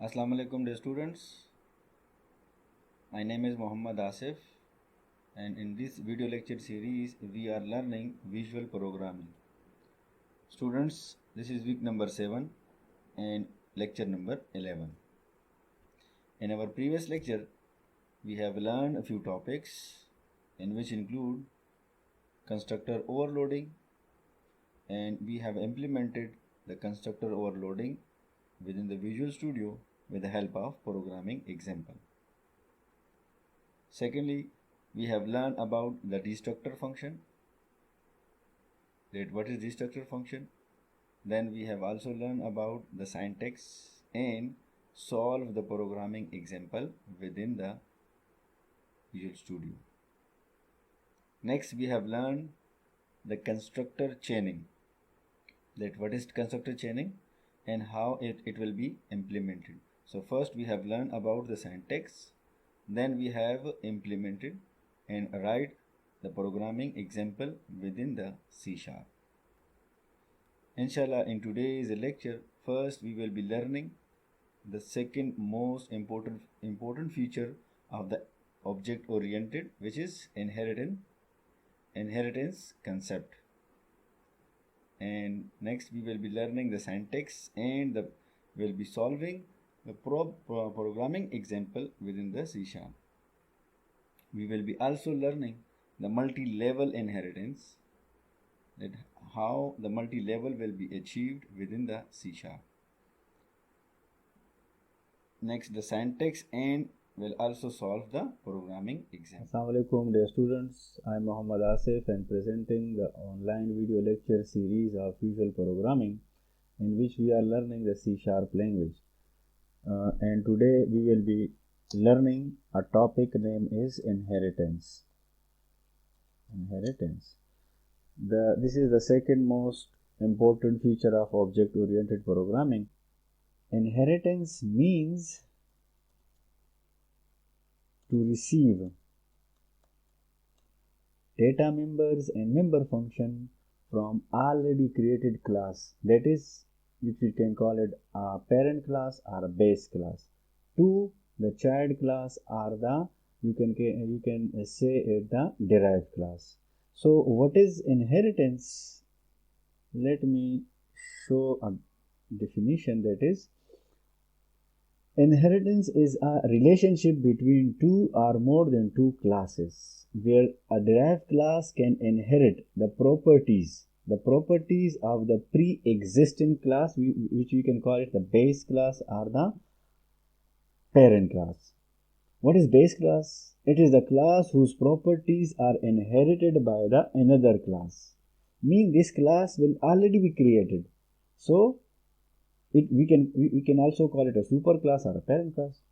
Assalamu alaikum dear students. My name is Muhammad Asif, and in this video lecture series we are learning visual programming. Students, this is week number 7 and lecture number 11. In our previous lecture we have learned a few topics in which include constructor overloading, and we have implemented the constructor overloading within the Visual Studio with the help of programming example. Secondly, we have learned about the destructor function. What is destructor function? Then we have also learned about the syntax and solve the programming example within the Visual Studio. Next, we have learned the constructor chaining. What is constructor chaining and how it will be implemented. So first we have learned about the syntax, then we have implemented and write the programming example within the C#. Inshallah, in today's lecture, first we will be learning the second most important feature of the object oriented, which is inheritance concept. And next we will be learning the syntax and we'll be solving the programming example within the C#. We will be also learning the multi-level inheritance, that how the multi-level will be achieved within the C#. Next, the syntax, and will also solve the programming example. Assalamu alaikum dear students, I am Muhammad Asif and presenting the online video lecture series of visual programming in which we are learning the C# language. And today we will be learning a topic name is inheritance. This is the second most important feature of object-oriented programming. Inheritance means to receive data members and member function from already created class, that is, which we can call it a parent class or a base class, to the child class or the you can say it the derived class. So what is inheritance? Let me show a definition. That is, inheritance is a relationship between two or more than two classes, where a derived class can inherit the properties of the pre-existing class, which we can call it the base class or the parent class. What is base class? It is the class whose properties are inherited by the another class. Mean this class will already be created. So we can also call it a superclass or a parent class.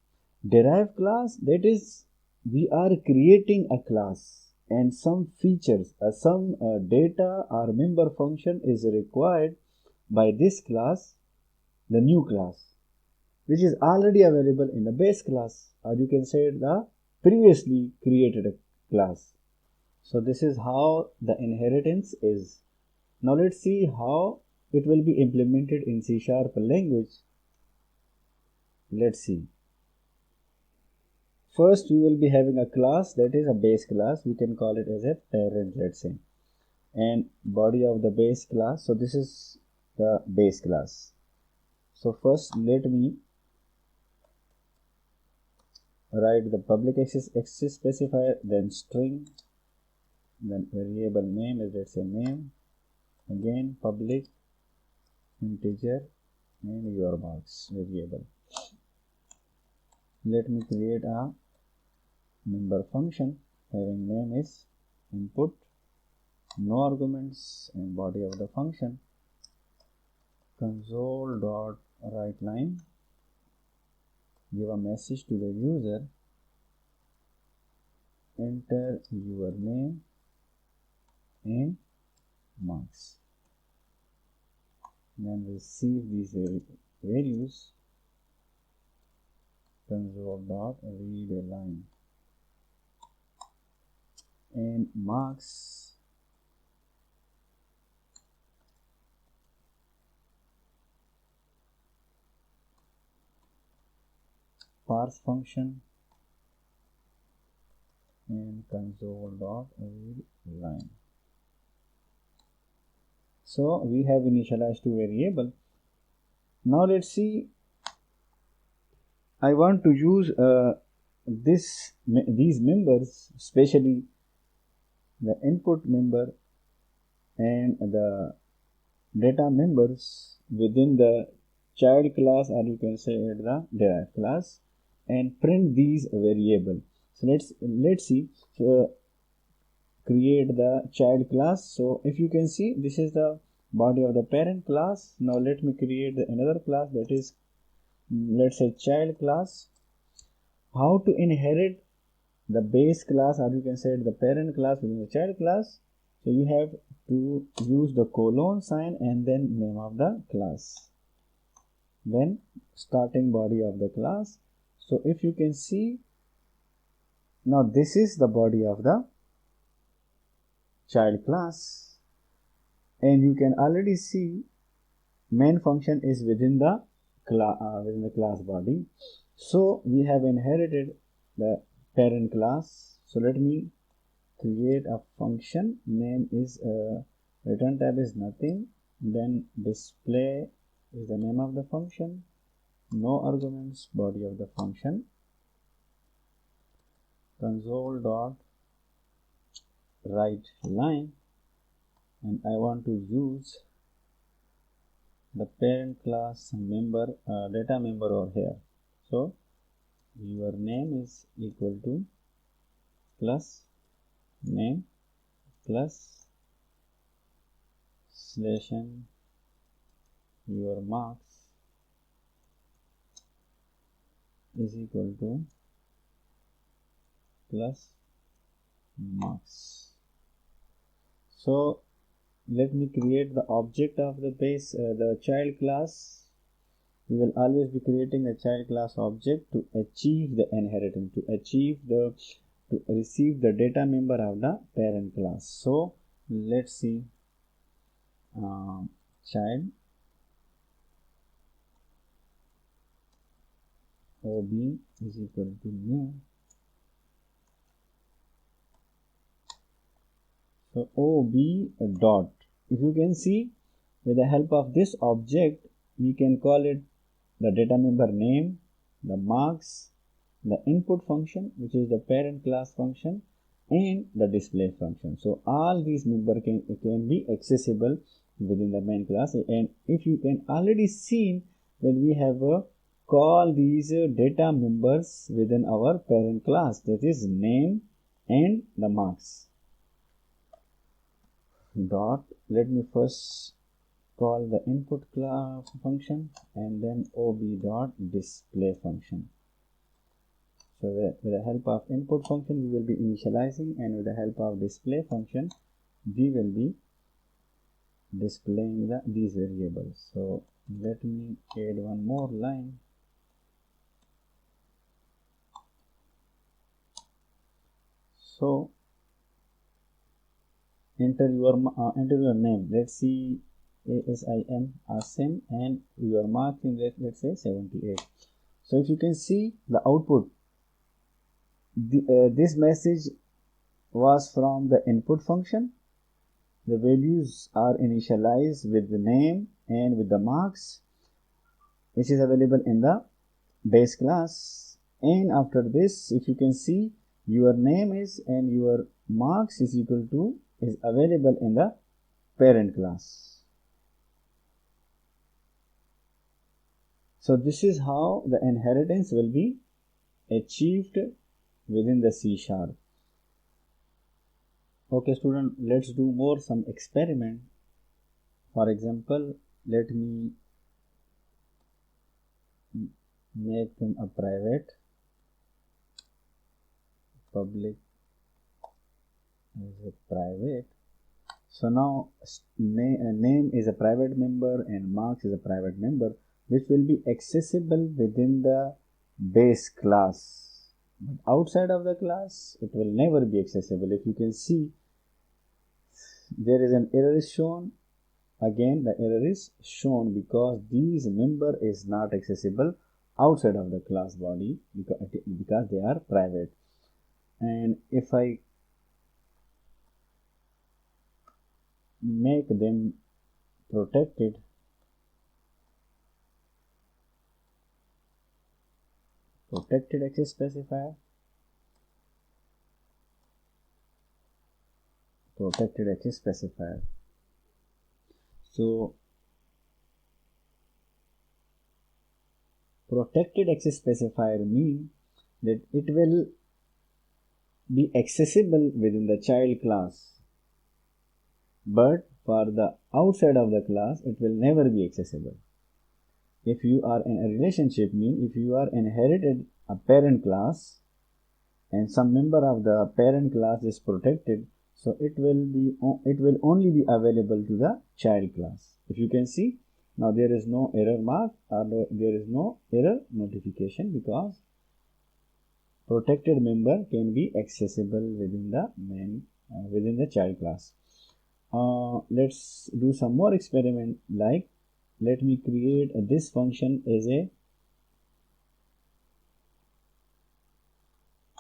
Derived class, that is, we are creating a class and some features, some data or member function is required by this class, the new class, which is already available in the base class, or you can say the previously created class. So this is how the inheritance is. Now let's see how it will be implemented in C# language. Let's see. First, we will be having a class, that is a base class. We can call it as a parent, let's say, and body of the base class. So this is the base class. So first, let me write the public access specifier, then string, then variable name is, let's say, name, again public integer, and your marks variable. Let me create a member function having name is input, no arguments, and body of the function console.writeLine. Give a message to the user, enter your name and marks, then receive these values, console.readLine, and marks parse function and console.read line. So we have initialized two variables. Now let's see. I want to use these members, especially the input member and the data members within the child class, or you can say the derived class, and print these variables. So let's see. So create the child class. So if you can see, this is the body of the parent class. Now let me create another class, that is, let's say, child class. How to inherit the base class, or you can say the parent class within the child class? So you have to use the colon sign and then name of the class, then starting body of the class. So if you can see, now this is the body of the child class, and you can already see main function is within the class body. So we have inherited the parent class. So let me create a function. Name is return type is nothing, then display is the name of the function, no arguments, body of the function, console dot write line, and I want to use the parent class member data member over here. So your name is equal to plus name plus slash n your marks is equal to plus marks. So let me create the object of the base, the child class. We will always be creating a child class object to achieve the inheritance, to receive the data member of the parent class. So let's see, child ob is equal to new. So ob dot, if you can see, with the help of this object we can call it the data member name, the marks, the input function which is the parent class function, and the display function. So all these members can be accessible within the main class. And if you can already see that we have call these data members within our parent class, that is name and the marks. Dot, let me first call the input class function and then ob dot display function. So with the help of input function we will be initializing, and with the help of display function we will be displaying these variables. So let me add one more line. So enter your name. Let's see, ASIM Asim, and your marking, let's say 78. So if you can see the output, this message was from the input function. The values are initialized with the name and with the marks which is available in the base class. And after this, if you can see, your name is and your marks is equal to is available in the parent class. So this is how the inheritance will be achieved within the C#. Okay student, let's do some experiment. For example, let me make them a private, public is a private. So now name is a private member and marks is a private member, which will be accessible within the base class. But outside of the class, it will never be accessible. If you can see, there is an error is shown. Again, the error is shown because these member is not accessible outside of the class body because they are private. And if I make them protected, access specifier, So protected access specifier means that it will be accessible within the child class, but for the outside of the class it will never be accessible. If you are in a relationship, means if you are inherited a parent class and some member of the parent class is protected, so it will only be available to the child class. If you can see, now there is no error mark or there is no error notification because protected member can be accessible within the child class. Let's do some more experiment. Like, let me create this function as a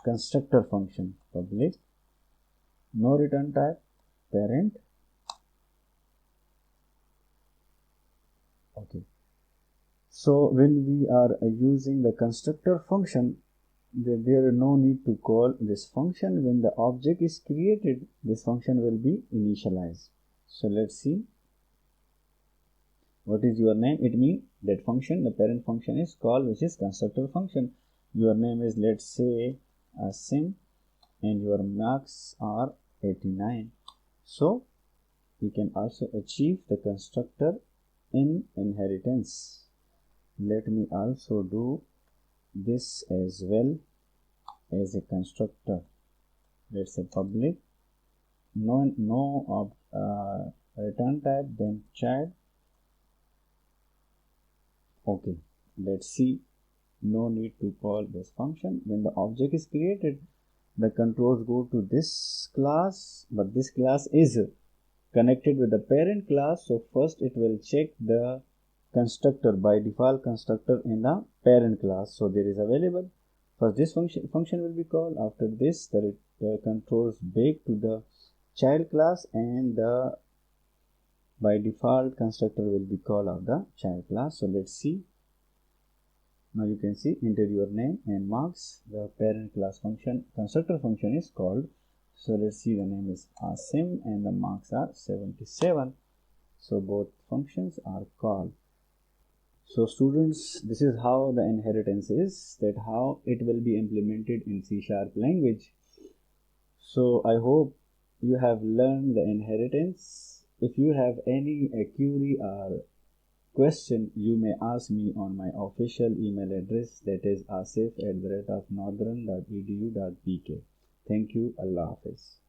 constructor function. Public, no return type, parent. Okay. So when we are using the constructor function, there is no need to call this function. When the object is created, this function will be initialized. So let's see. What is your name? It means that function, the parent function is called, which is constructor function. Your name is, let's say, Asim, and your marks are 89. So we can also achieve the constructor in inheritance. Let me also do this as well as a constructor. Let's say public, no return type, then child. Okay, let's see. No need to call this function. When the object is created, the controls go to this class, but this class is connected with the parent class. So first it will check the constructor, by default constructor in the parent class, so there is available. First this function will be called. After this, the controls back to the child class, and the by default constructor will be called of the child class. So let's see. Now you can see, enter your name and marks. The parent class function, constructor function is called. So let's see, the name is Asim and the marks are 77. So both functions are called. So students, this is how the inheritance is, that how it will be implemented in C# language. So I hope you have learned the inheritance. If you have any query or question, you may ask me on my official email address, that is asif@northern.edu.pk. Thank you. Allah Hafiz.